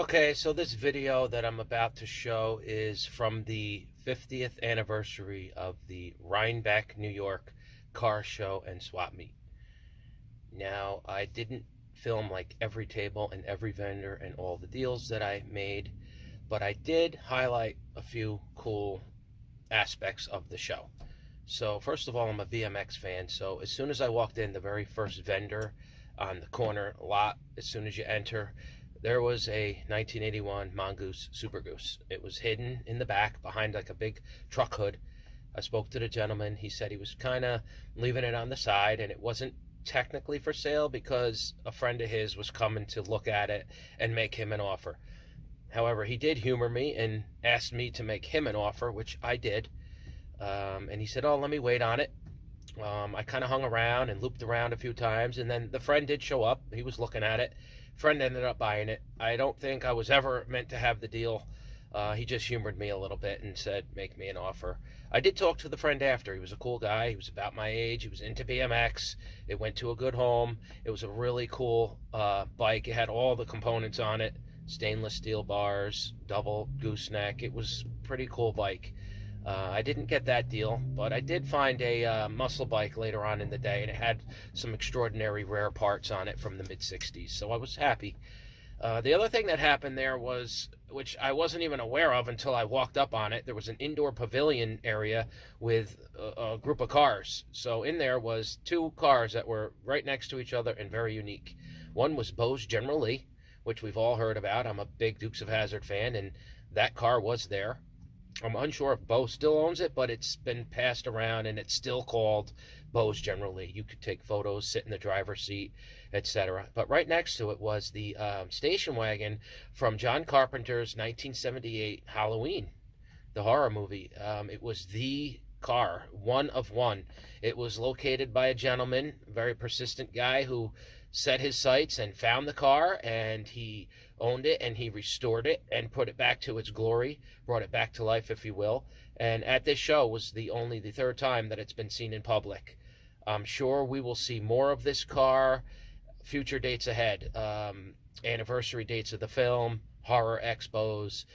Okay, so this video that I'm about to show is from the 50th anniversary of the Rhinebeck, New York car show and swap meet. Now, I didn't film like every table and every vendor and all the deals that I made, but I did highlight a few cool aspects of the show. So first of all, I'm a BMX fan, so as soon as I walked in, the very first vendor on the corner lot, as soon as you enter, there was a 1981 Mongoose Super Goose. It was hidden in the back behind like a big truck hood. I spoke to the gentleman. He said he was kind of leaving it on the side, and it wasn't technically for sale because a friend of his was coming to look at it and make him an offer. However, he did humor me and asked me to make him an offer, which I did. And he said, "Oh, let me wait on it." I kind of hung around and looped around a few times, and then the friend did show up. He was looking at it. Friend ended up buying it. I don't think I was ever meant to have the deal. He just humored me a little bit and said, "Make me an offer." I did talk to the friend after. He was a cool guy. He was about my age. He was into BMX. It went to a good home. It was a really cool bike. It had all the components on it. Stainless steel bars, double gooseneck. It was a pretty cool bike. I didn't get that deal, but I did find a muscle bike later on in the day, and it had some extraordinary rare parts on it from the mid-'60s, so I was happy. The other thing that happened there was, which I wasn't even aware of until I walked up on it, there was an indoor pavilion area with a group of cars. So in there was two cars that were right next to each other and very unique. One was Bo's General Lee, which we've all heard about. I'm a big Dukes of Hazzard fan, and that car was there. I'm unsure if Bo still owns it, but it's been passed around and it's still called Bo's General Lee. You could take photos, sit in the driver's seat, etc. But right next to it was the station wagon from John Carpenter's 1978 Halloween, the horror movie. It was the car, one of one. It was located by a gentleman, a very persistent guy who set his sights and found the car, and he owned it, and he restored it and put it back to its glory, brought it back to life, if you will. And at this show was the third time that it's been seen in public. I'm sure we will see more of this car, future dates ahead, anniversary dates of the film, horror expos,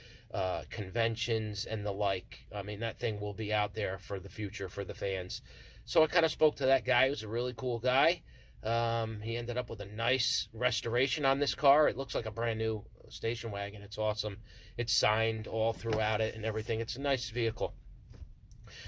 conventions, and the like. I mean, that thing will be out there for the future for the fans. So I kind of spoke to that guy. He was a really cool guy. He ended up with a nice restoration on this car. It looks like a brand new station wagon. It's awesome. It's signed all throughout it and everything. It's a nice vehicle.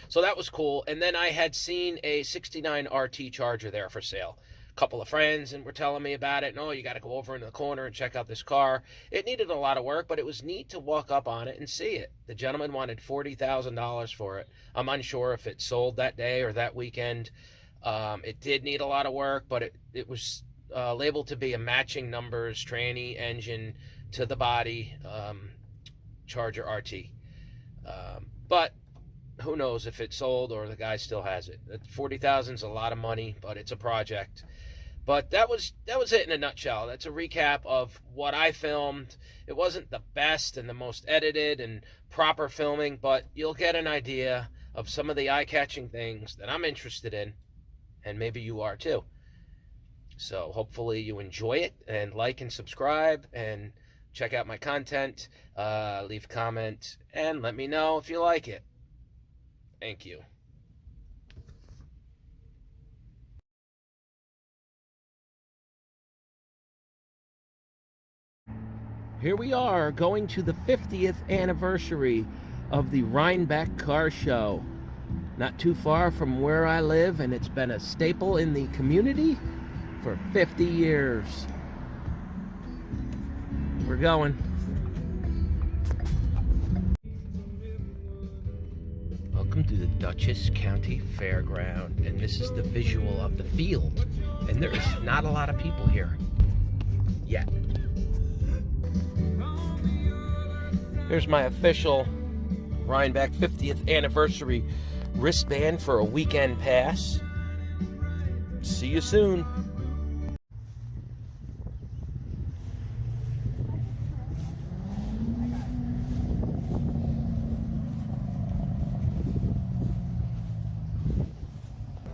So that was cool. And then I had seen a 69 RT Charger there for sale. A couple of friends and were telling me about it. No, you got to go over in the corner and check out this car. It needed a lot of work, but it was neat to walk up on it and see it. The gentleman wanted $40,000 for it. I'm unsure if it sold that day or that weekend. It did need a lot of work, but it was labeled to be a matching numbers tranny engine to the body Charger RT. But who knows if it sold or the guy still has it. $40,000 is a lot of money, but it's a project. But that was it in a nutshell. That's a recap of what I filmed. It wasn't the best and the most edited and proper filming, but you'll get an idea of some of the eye-catching things that I'm interested in, and maybe you are too. So hopefully you enjoy it, and like and subscribe and check out my content. Leave a comment and let me know if you like it. Thank you. Here we are going to the 50th anniversary of the Rhinebeck Car Show. Not too far from where I live, and it's been a staple in the community for 50 years. We're going. Welcome to the Dutchess County Fairground, and this is the visual of the field. And there's not a lot of people here yet. Here's my official Rhinebeck 50th anniversary wristband for a weekend pass. See you soon.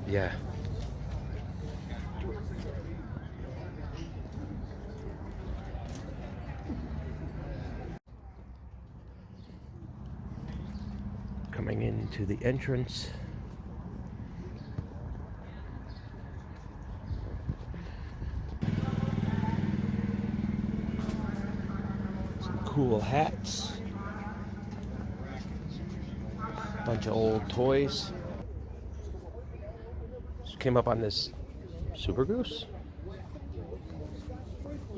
Yeah. Going into the entrance. Some cool hats. Bunch of old toys. Just came up on this Super Goose.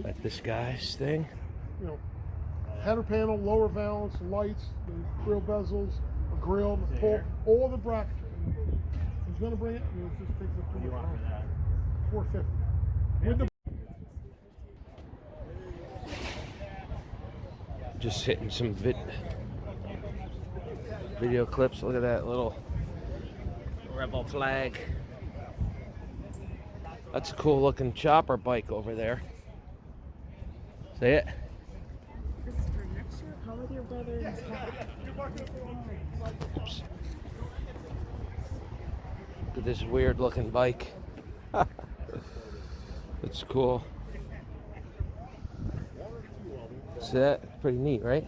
Like this guy's thing. You know, header panel, lower valance, lights, the grill bezels, a grill, the pull, all the brackets. He's gonna bring it. It just takes up to $450. With the Just hitting some video clips. Look at that little rebel flag. That's a cool looking chopper bike over there. See it? Christopher, next year, call with your brother and talk. Oops. Look at this weird looking bike. It's cool. See that? Pretty neat, right?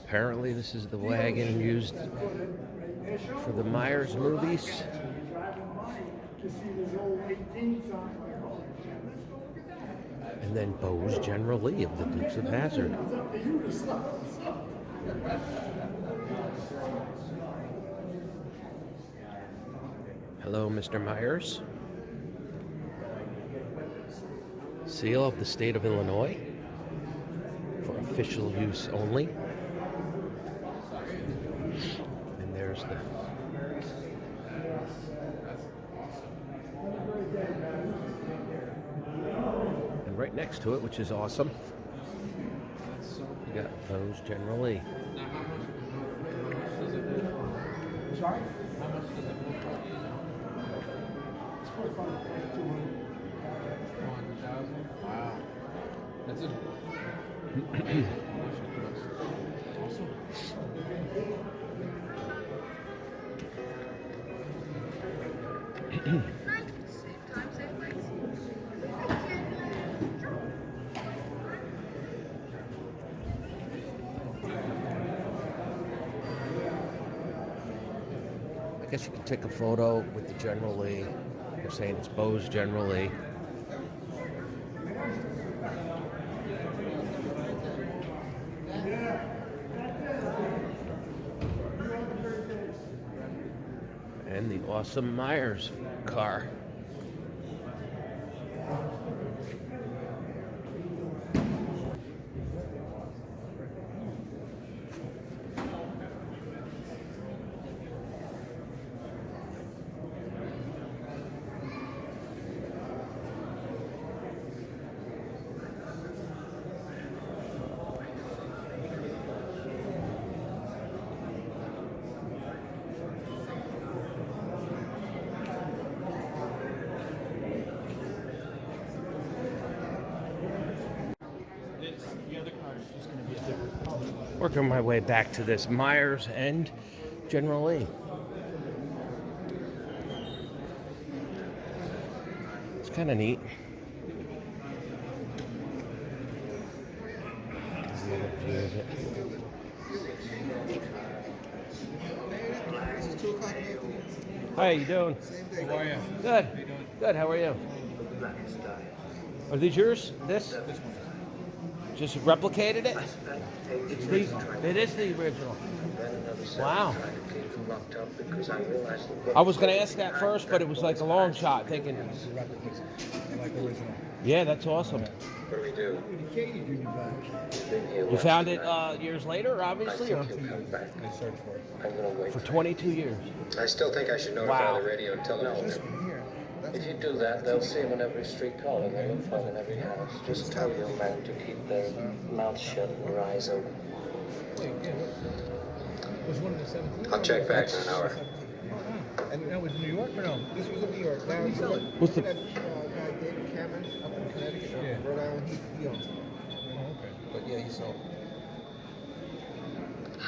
Apparently this is the wagon used for the Myers movies. And then Bose General Lee of the Dukes of Hazzard. Hello, Mr. Myers. Seal of the state of Illinois for official use only. And there's the and right next to it, which is awesome, you got Bose General Lee. sorry. Wow. That's a I guess you can take a photo with the General Lee. They're saying it's Bose General Lee. And the awesome Myers car. Working my way back to this Myers and General Lee. It's kind of neat. How you doing? How are you? Good. Good. How are you? Are these yours? This? Just replicated it? It is the original. Wow. I was going to ask that first, but it was like a long shot. Thinking. Like original. Yeah, that's awesome. What do we do? You found it years later, obviously, or? I searched for it. I'm gonna wait. For 22 years. I still think I should notify Wow. the radio and television. Here. If you do that, they'll see him in every street corner. They'll look for him in every house. Just tell your men to keep their mouths shut and their eyes open. Was one of the 17? I'll check back in an hour. And that was New York or no? This was in New York. Now he's What's the- guy David Cameron up in Connecticut, Rhode Island. He owns it. Oh, okay. But yeah, he sold.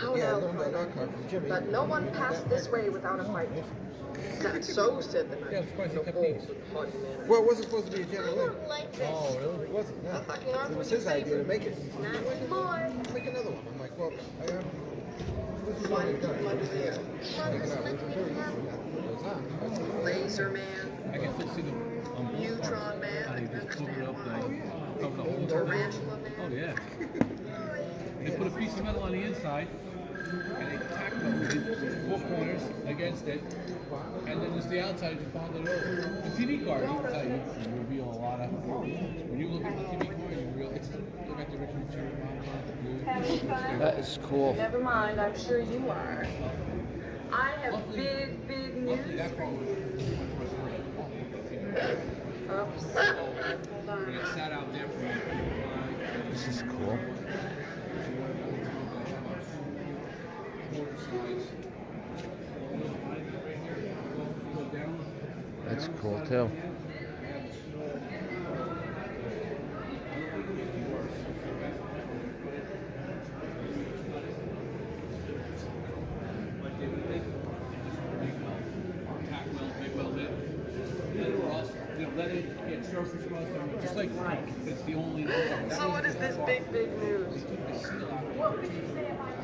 How Yeah, I now, learned that Private? car from Jimmy. Let no one pass this way without a fight. That's so, said the knight. Yeah, I'm surprised you The kept bold these. and haughty man. Well, it wasn't supposed to be a General Lee. Oh, It wasn't, no. I thought you know, It was his idea to make it. Not anymore. Make another one. I'm like, well, this is One already done. bloody there. Take it out. It was very easy. It goes on. Laser man. I can still see the Neutron man. how I they can just cover understand it up why. cover the whole Tarantula man. Oh yeah. They put a piece of metal on the inside and they tack it 4 corners against it. And then there's the outside just bonded over. The TV card, you can tell you reveal a lot of when you look at the TV card, you reveal it's look at the original material. That is cool. Never mind, I'm sure you are. I have big news. That part was Oops. Hold when it on. sat out there for This is cool. That's cool too. Let it get surface rust on it, just like it's the only. So what is this big news? What would you say about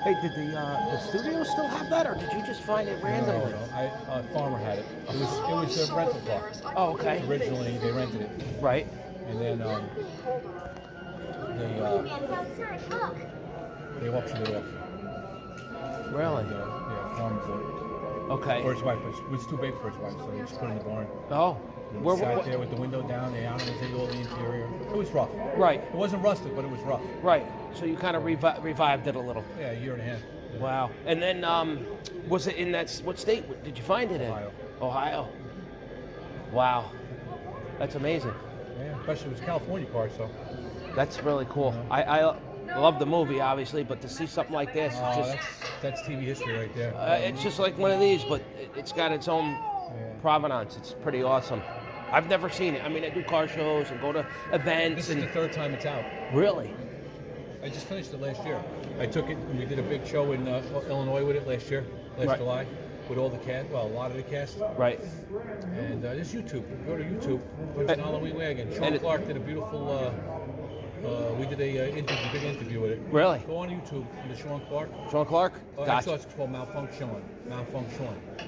Hey, did the studio still have that, or did you just find it randomly? No, Farmer had it. It was a rental car. Oh, okay. Originally, they rented it, Right. and then they auctioned it off. Really? Yeah, Farmer bought it. Okay. For his wife, it was too big for his wife, so they just put it in the barn. Oh. It sat there with the window down, the animals ate all the interior. It was rough. Right. It wasn't rusted, but it was rough. Right. So you kind of revived it a little. Yeah, a year and a half. Wow. And then, was it in what state did you find it in? Ohio. Ohio. Wow. That's amazing. Yeah, especially it was a California car, so. That's really cool. I love the movie, obviously, but to see something like this, Oh, it's just that's TV history right there. it's just like one of these, but it's got its own provenance. It's pretty awesome. I've never seen it. I mean, I do car shows and go to events. This is the third time it's out. Really? I just finished it last year. I took it and we did a big show in Illinois with it last Right. July, with all the cast, well, a lot of the cast. Right. And just YouTube. Go to YouTube. Put in Halloween Wagon. Sean Clark did a beautiful. We did a big interview with it. Really? Go on YouTube. The Sean Clark. Sean Clark? Actually, Gotcha. it's called Malfunction.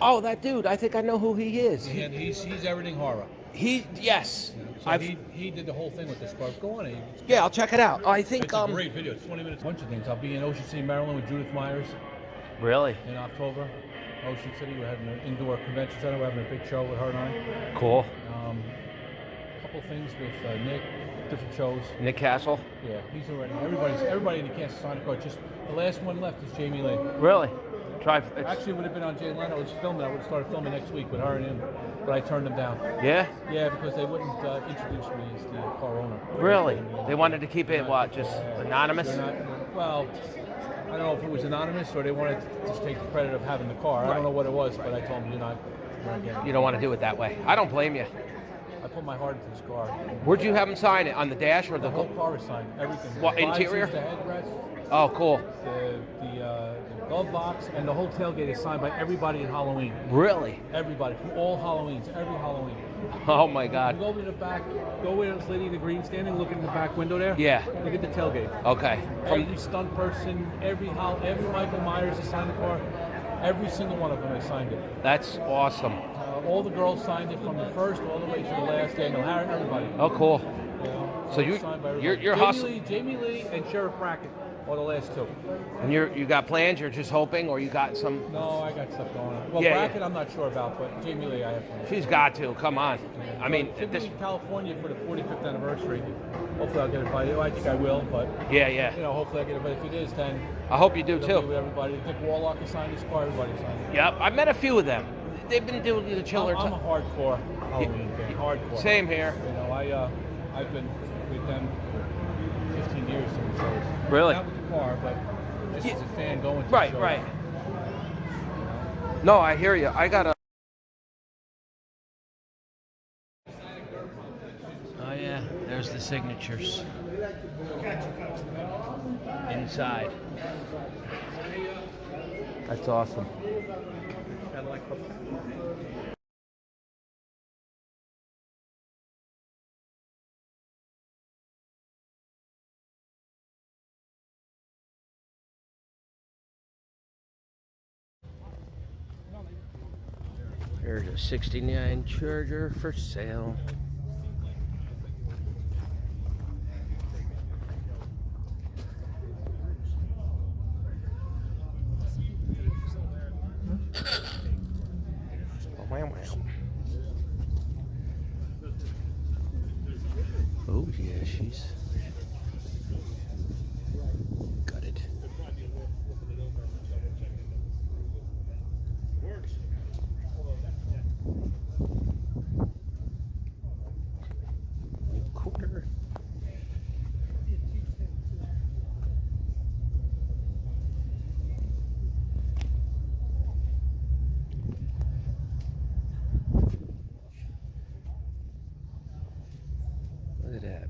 Oh, that dude. I think I know who he is. And he's everything horror. Yes. So he did the whole thing with this car. Go on it. Yeah, I'll check it out. I think It's a great video. It's 20 minutes. A bunch of things. I'll be in Ocean City, Maryland with Judith Myers Really? in October. Ocean City, we're having an indoor convention center. We're having a big show with her and I. Cool. A couple things with Nick, different shows. Nick Castle? Yeah, he's already. Everybody in the cast signed a card. Just the last one left is Jamie Lee. Really? Actually, it would have been on Jay Leno. I was filming. I would have started filming next week with her and him, but I turned them down. Yeah? Yeah, because they wouldn't introduce me as the car owner. Really? They wanted to keep it, what, just anonymous? They're not, well, I don't know if it was anonymous or they wanted to just take the credit of having the car. I don't know what it was, but I told them you're not getting it. You don't want to do it that way. I don't blame you. I put my heart into this car. Where'd you have him sign it? On the dash or The whole car is signed, everything. What, The visors, interior? The headrest, Oh, cool. the glove box, and the whole tailgate is signed by everybody in Halloween. Really? Everybody, from all Halloweens, every Halloween. Oh, my You God. go over to the back, go where this lady in the green standing, look in the back window there. Yeah. Look at the tailgate. Okay. Every stunt person, every Michael Myers has signed the car. Every single one of them has signed it. That's awesome. All the girls signed it from the first all the way to the last. Daniel Harron, everybody. Oh, cool. You know, So all signed by everybody. you're hustling. Jamie Lee and Sheriff Brackett Or the last two. And you got plans? You're just hoping, or you got some? No, I got stuff going on. Well, Yeah, bracket yeah. I'm not sure about, but Jamie Lee I have plans. She's got to. Come on. I mean, Should this. be in California for the 45th anniversary. Hopefully I'll get invited. Well, I think I will, but Yeah, you yeah. know, hopefully I get invited. If it is, then I hope you do it'll be with too. everybody. Dick Warlock has signed his car. Everybody signed it. Yep, I met a few of them. They've been doing the chiller. I'm a hardcore Halloween fan. Hardcore. Same here. You know, I've been with them for 15 years doing shows. Really? Not with the car, but just Yeah. as a fan going to Right, shows. right. No, I hear you. I got a. Oh yeah, there's the signatures. Inside. That's awesome. There's a 69 Charger for sale. Wow. Oh yeah, she's gutted. Quarter. Look at that.